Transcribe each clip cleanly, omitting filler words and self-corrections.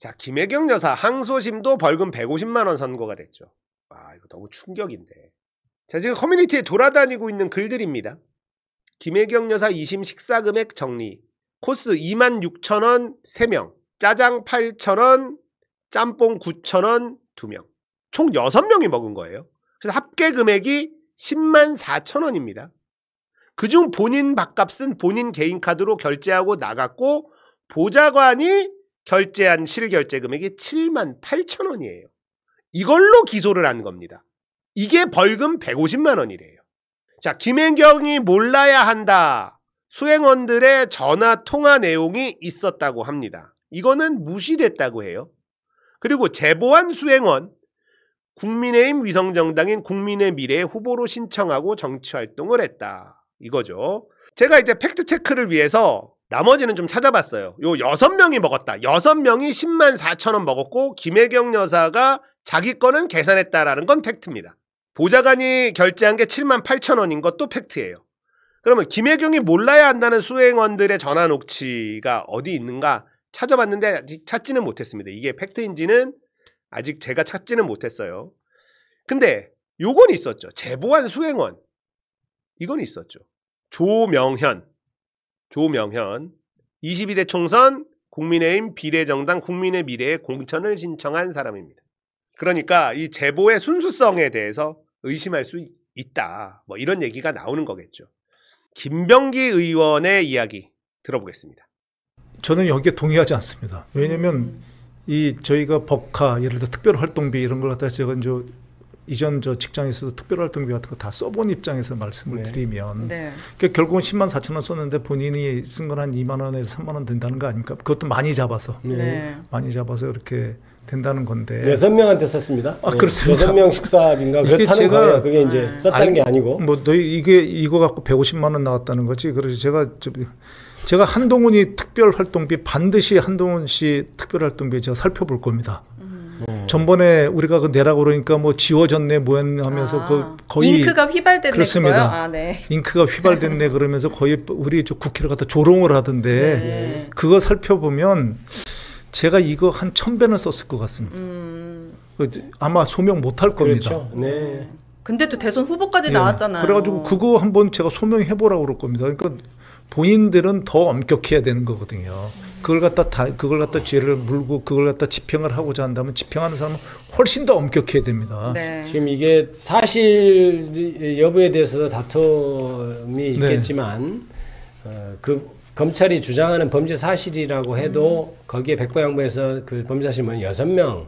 자, 김혜경 여사 항소심도 벌금 150만 원 선고가 됐죠. 와, 이거 너무 충격인데. 자, 지금 커뮤니티에 돌아다니고 있는 글들입니다. 김혜경 여사 2심 식사 금액 정리. 코스 26,000원 3명, 짜장 8,000원, 짬뽕 9,000원 2명. 총 6명이 먹은 거예요. 그래서 합계 금액이 10만 4천원입니다. 그중 본인 밥값은 본인 개인 카드로 결제하고 나갔고 보좌관이 결제한 실결제 금액이 7만 8천원이에요. 이걸로 기소를 한 겁니다. 이게 벌금 150만 원이래요. 자, 김혜경이 몰라야 한다. 수행원들의 전화 통화 내용이 있었다고 합니다. 이거는 무시됐다고 해요. 그리고 제보한 수행원, 국민의힘 위성정당인 국민의 미래의 후보로 신청하고 정치활동을 했다. 이거죠. 제가 이제 팩트체크를 위해서 나머지는 좀 찾아봤어요. 요 6명이 먹었다. 6명이 10만 4천 원 먹었고 김혜경 여사가 자기 거는 계산했다라는 건 팩트입니다. 보좌관이 결제한 게 7만 8천 원인 것도 팩트예요. 그러면 김혜경이 몰라야 한다는 수행원들의 전화 녹취가 어디 있는가 찾아봤는데 아직 찾지는 못했습니다. 이게 팩트인지는 아직 제가 찾지는 못했어요. 근데 요건 있었죠. 제보한 수행원. 이건 있었죠. 조명현 22대 총선 국민의힘 비례정당 국민의 미래에 공천을 신청한 사람입니다. 그러니까 이 제보의 순수성에 대해서 의심할 수 있다. 뭐 이런 얘기가 나오는 거겠죠. 김병기 의원의 이야기 들어보겠습니다. 저는 여기에 동의하지 않습니다. 왜냐하면 이 저희가 법카 예를 들어 특별활동비 이런 걸 갖다 제가 이전 직장에서도 특별활동비 같은 거 다 써본 입장에서 말씀을 드리면 그러니까 결국은 10만 4천 원 썼는데 본인이 쓴 건 한 2만 원에서 3만 원 된다는 거 아닙니까? 그것도 많이 잡아서 많이 잡아서 이렇게 된다는 건데 6명한테 썼습니다. 아, 그렇습니다. 6명 식사비인가 그렇다는 거예요. 그게 이제 썼다는 게 아니고 뭐 너희 이거 갖고 150만 원 나왔다는 거지. 그래서 제가 한동훈이 특별활동비 반드시 한동훈 씨 특별활동비 제가 살펴볼 겁니다. 전번에 우리가 그 내라고 그러니까 뭐 지워졌네 뭐였네 하면서 그 거의 잉크가 휘발됐네. 그렇습니다. 아, 네. 잉크가 휘발됐네 그러면서 거의 우리 국회를 갖다 조롱을 하던데 그거 살펴보면 제가 이거 한 1000배는 썼을 것 같습니다. 아마 소명 못할 겁니다. 그렇죠. 네. 근데 또 대선 후보까지 나왔잖아요. 그래가지고 그거 한번 제가 소명해보라고 그럴 겁니다. 그러니까 본인들은 더 엄격해야 되는 거거든요. 그걸 갖다 죄를 물고 그걸 갖다 집행을 하고자 한다면 집행하는 사람은 훨씬 더 엄격해야 됩니다. 네. 지금 이게 사실 여부에 대해서도 다툼이 있겠지만 그 검찰이 주장하는 범죄 사실이라고 해도 거기에 백보양보해서 그 범죄 사실은 6명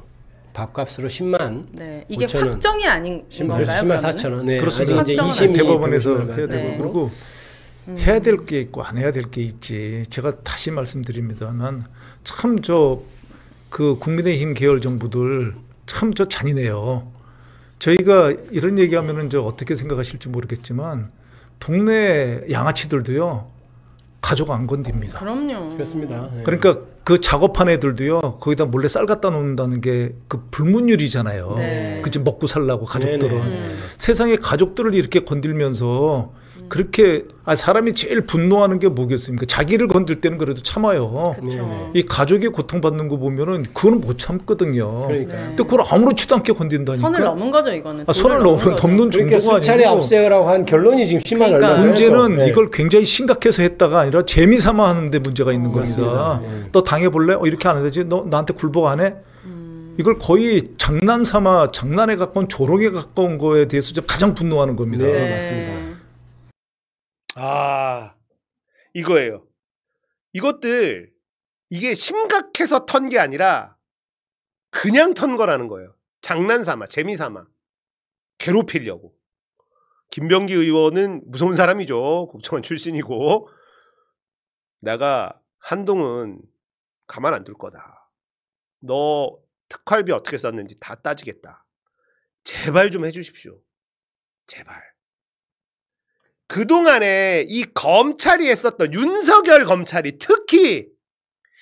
밥값으로 10만 네. 이게 5천 원. 확정이 아닌 건가요? 10만 4천 원. 네. 그렇습니다. 이제 대법원에서 해야 되고 네. 그리고 해야 될 게 있고 안 해야 될 게 있지. 제가 다시 말씀드립니다만 참 그 국민의힘 계열 정부들 참 잔인해요. 저희가 이런 얘기하면은 어떻게 생각하실지 모르겠지만 동네 양아치들도요 가족 안 건듭니다. 그럼요. 그렇습니다. 네. 그러니까 그 작업한 애들도요 거기다 몰래 쌀 갖다 놓는다는 게 그 불문율이잖아요. 네. 그치 먹고 살라고 가족들은 네네. 세상에 가족들을 이렇게 건들면서 그렇게 사람이 제일 분노하는 게 뭐겠습니까? 자기를 건들 때는 그래도 참아요. 그렇죠. 이 가족이 고통받는 거 보면은 그거는 못 참거든요. 그러니까. 근데 그걸 아무렇지도 않게 건든다니까. 선을 넘은 거죠 이거는. 선을 넘는 그러니까 정도가 수차례 아니고. 없애라고 한 결론이 지금 심한 그러니까. 얼마 문제는 네. 이걸 굉장히 심각해서 했다가 아니라 재미삼아 하는데 문제가 있는 겁니다. 네. 너 당해볼래? 이렇게 안 되지? 너 나한테 굴복 안 해? 이걸 거의 장난에 가까운 조롱에 가까운 거에 대해서 가장 분노하는 겁니다. 네, 맞습니다. 이거예요. 이것들 이게 심각해서 턴 게 아니라 그냥 턴 거라는 거예요. 장난삼아, 재미삼아, 괴롭히려고. 김병기 의원은 무서운 사람이죠. 국정원 출신이고. 내가 한동훈 가만 안 둘 거다. 너 특활비 어떻게 썼는지 다 따지겠다. 제발 좀 해주십시오. 제발. 그동안에 이 검찰이 했었던 윤석열 검찰이 특히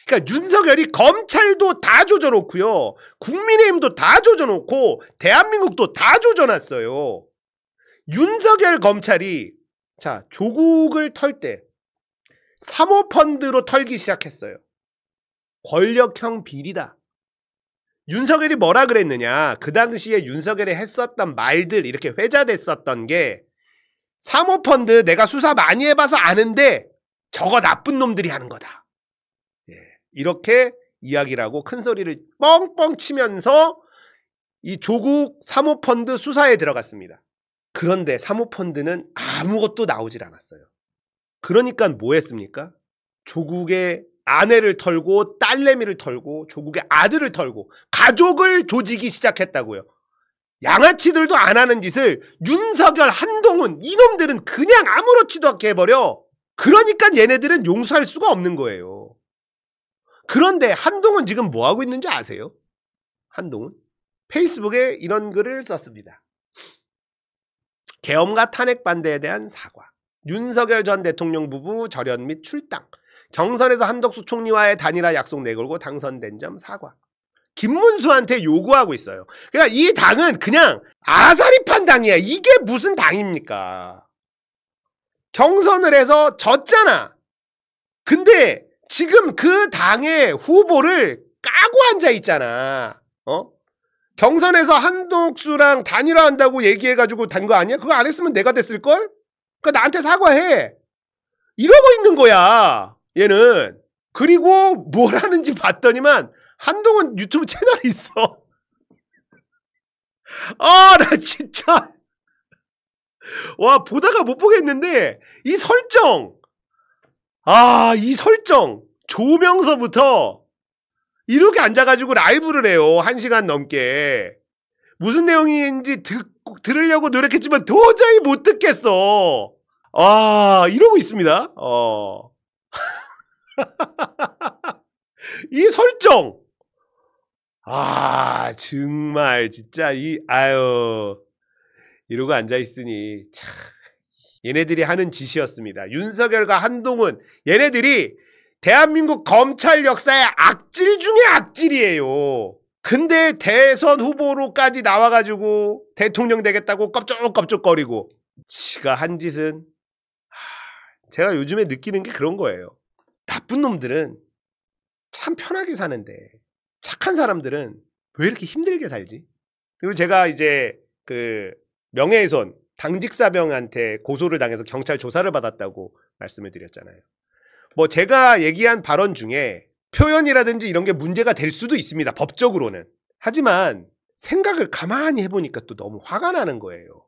그러니까 윤석열이 검찰도 다 조져놓고요. 국민의힘도 다 조져놓고 대한민국도 다 조져놨어요. 윤석열 검찰이 자 조국을 털 때 사모펀드로 털기 시작했어요. 권력형 비리다. 윤석열이 뭐라 그랬느냐. 그 당시에 윤석열이 했었던 말들 이렇게 회자됐었던 게 사모펀드 내가 수사 많이 해봐서 아는데 저거 나쁜 놈들이 하는 거다. 예, 이렇게 이야기를 하고 큰 소리를 뻥뻥 치면서 이 조국 사모펀드 수사에 들어갔습니다. 그런데 사모펀드는 아무것도 나오질 않았어요. 그러니까 뭐 했습니까? 조국의 아내를 털고 딸내미를 털고 조국의 아들을 털고 가족을 조지기 시작했다고요. 양아치들도 안 하는 짓을 윤석열, 한동훈 이놈들은 그냥 아무렇지도 않게 해버려. 그러니까 얘네들은 용서할 수가 없는 거예요. 그런데 한동훈 지금 뭐 하고 있는지 아세요? 한동훈 페이스북에 이런 글을 썼습니다. 계엄과 탄핵 반대에 대한 사과. 윤석열 전 대통령 부부 절연 및 출당. 경선에서 한덕수 총리와의 단일화 약속 내걸고 당선된 점 사과. 김문수한테 요구하고 있어요. 그러니까 이 당은 그냥 아사리판 당이야. 이게 무슨 당입니까? 경선을 해서 졌잖아. 근데 지금 그 당의 후보를 까고 앉아 있잖아. 경선에서 한덕수랑 단일화한다고 얘기해가지고 단 거 아니야? 그거 안 했으면 내가 됐을걸? 그러니까 나한테 사과해. 이러고 있는 거야. 얘는. 그리고 뭘 하는지 봤더니만 한동훈 유튜브 채널이 있어. 아, 나 진짜. 와, 보다가 못 보겠는데 이 설정. 아, 이 설정. 조명서부터 이렇게 앉아가지고 라이브를 해요. 1시간 넘게. 무슨 내용인지 들으려고 노력했지만 도저히 못 듣겠어. 아, 이러고 있습니다. 이 설정. 아, 정말 진짜 이러고 앉아있으니 참 얘네들이 하는 짓이었습니다. 윤석열과 한동훈 얘네들이 대한민국 검찰 역사의 악질 중에 악질이에요. 근데 대선 후보로까지 나와가지고 대통령 되겠다고 껍적껍적거리고 지가 한 짓은 제가 요즘에 느끼는 게 그런 거예요. 나쁜 놈들은 참 편하게 사는데 착한 사람들은 왜 이렇게 힘들게 살지? 그리고 제가 이제 그 명예훼손 당직사병한테 고소를 당해서 경찰 조사를 받았다고 말씀을 드렸잖아요. 뭐 제가 얘기한 발언 중에 표현이라든지 이런 게 문제가 될 수도 있습니다. 법적으로는. 하지만 생각을 가만히 해보니까 또 너무 화가 나는 거예요.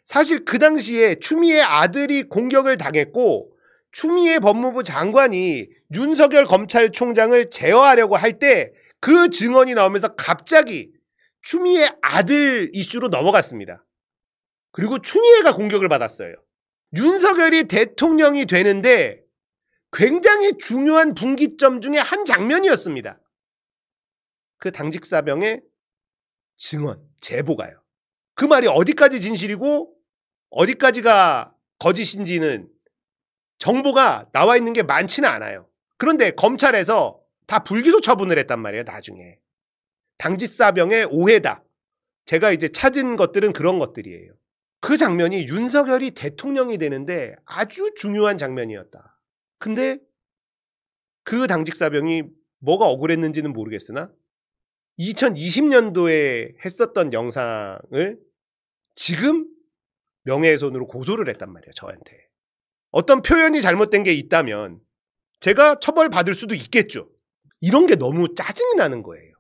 사실 그 당시에 추미애 아들이 공격을 당했고 추미애 법무부 장관이 윤석열 검찰총장을 제어하려고 할 때 그 증언이 나오면서 갑자기 추미애 아들 이슈로 넘어갔습니다. 그리고 추미애가 공격을 받았어요. 윤석열이 대통령이 되는데 굉장히 중요한 분기점 중에 한 장면이었습니다. 그 당직사병의 증언, 제보가요. 그 말이 어디까지 진실이고 어디까지가 거짓인지는 정보가 나와 있는 게 많지는 않아요. 그런데 검찰에서 다 불기소 처분을 했단 말이에요. 나중에. 당직사병의 오해다. 제가 이제 찾은 것들은 그런 것들이에요. 그 장면이 윤석열이 대통령이 되는데 아주 중요한 장면이었다. 근데 그 당직사병이 뭐가 억울했는지는 모르겠으나 2020년도에 했었던 영상을 지금 명예훼손으로 고소를 했단 말이에요. 저한테. 어떤 표현이 잘못된 게 있다면 제가 처벌받을 수도 있겠죠. 이런 게 너무 짜증이 나는 거예요.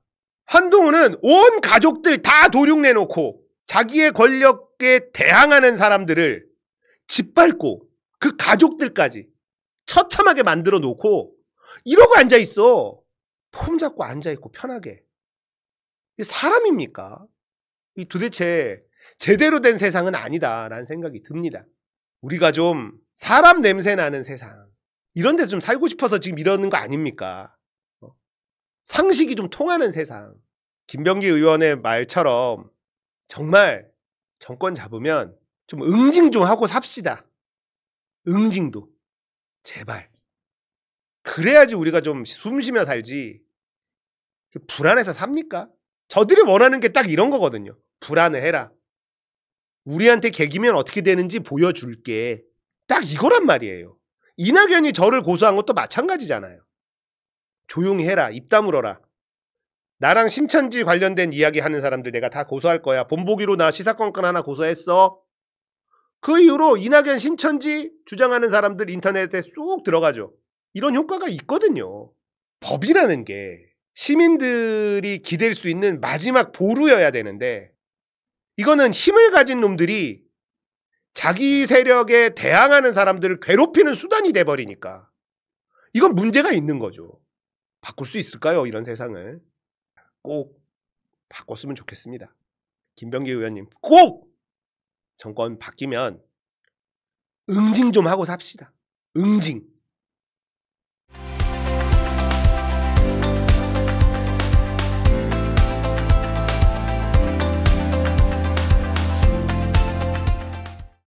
한동훈은 온 가족들 다 도륙내놓고 자기의 권력에 대항하는 사람들을 짓밟고 그 가족들까지 처참하게 만들어 놓고 이러고 앉아있어. 폼 잡고 앉아있고 편하게. 이게 사람입니까? 이 도대체 제대로 된 세상은 아니다라는 생각이 듭니다. 우리가 좀 사람 냄새 나는 세상 이런 데 좀 살고 싶어서 지금 이러는 거 아닙니까? 상식이 좀 통하는 세상. 김병기 의원의 말처럼 정말 정권 잡으면 좀 응징 좀 하고 삽시다. 응징도. 제발. 그래야지 우리가 좀 숨쉬며 살지. 불안해서 삽니까? 저들이 원하는 게 딱 이런 거거든요. 불안해해라. 우리한테 개기면 어떻게 되는지 보여줄게. 딱 이거란 말이에요. 이낙연이 저를 고소한 것도 마찬가지잖아요. 조용히 해라. 입 다물어라. 나랑 신천지 관련된 이야기 하는 사람들 내가 다 고소할 거야. 본보기로 나 시사건건 하나 고소했어. 그 이후로 이낙연 신천지 주장하는 사람들 인터넷에 쏙 들어가죠. 이런 효과가 있거든요. 법이라는 게 시민들이 기댈 수 있는 마지막 보루여야 되는데 이거는 힘을 가진 놈들이 자기 세력에 대항하는 사람들을 괴롭히는 수단이 돼버리니까 이건 문제가 있는 거죠. 바꿀 수 있을까요? 이런 세상을. 꼭 바꿨으면 좋겠습니다. 김병기 의원님 꼭 정권 바뀌면 응징 좀 하고 삽시다. 응징.